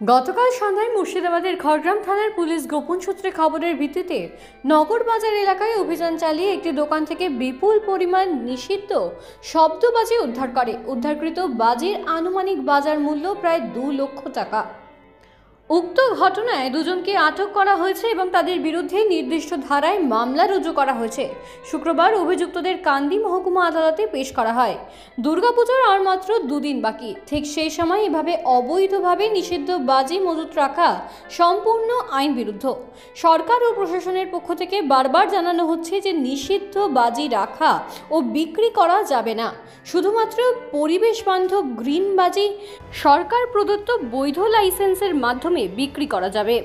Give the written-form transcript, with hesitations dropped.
গতকাল সন্ধ্যায় মুর্শিদাবাদের খড়গ্রাম থানার পুলিশ গোপন সূত্রে খবরের ভিত্তিতে নগর বাজার এলাকায় অভিযান চালিয়ে একটি দোকান থেকে বিপুল পরিমাণ নিষিদ্ধ শব্দবাজি উদ্ধার করে। উদ্ধারকৃত বাজির আনুমানিক বাজার মূল্য প্রায় 2 লক্ষ টাকা। উক্ত ঘটনায় দুজনকে আটক করা হয়েছে এবং তাদের বিরুদ্ধে নির্দিষ্ট ধারায় মামলা রুজু করা হয়েছে। শুক্রবার অভিযুক্তদের কান্দি মহকুমা আদালতে পেশ করা হয়। দুর্গাপূজার আর মাত্র 2 দিন বাকি। ঠিক সেই সময় এভাবে অবৈধভাবে নিষিদ্ধ বাজি মজুত রাখা সম্পূর্ণ আইন বিরুদ্ধ। সরকার ও প্রশাসনের পক্ষ থেকে বারবার জানানো হচ্ছে যে নিষিদ্ধ বাজি রাখা ও বিক্রি করা যাবে না। শুধুমাত্র পরিবেশ বান্ধব গ্রিন বাজি সরকার প্রদত্ত বৈধ লাইসেন্সের মাধ্যমে বিক্রি করা যাবে।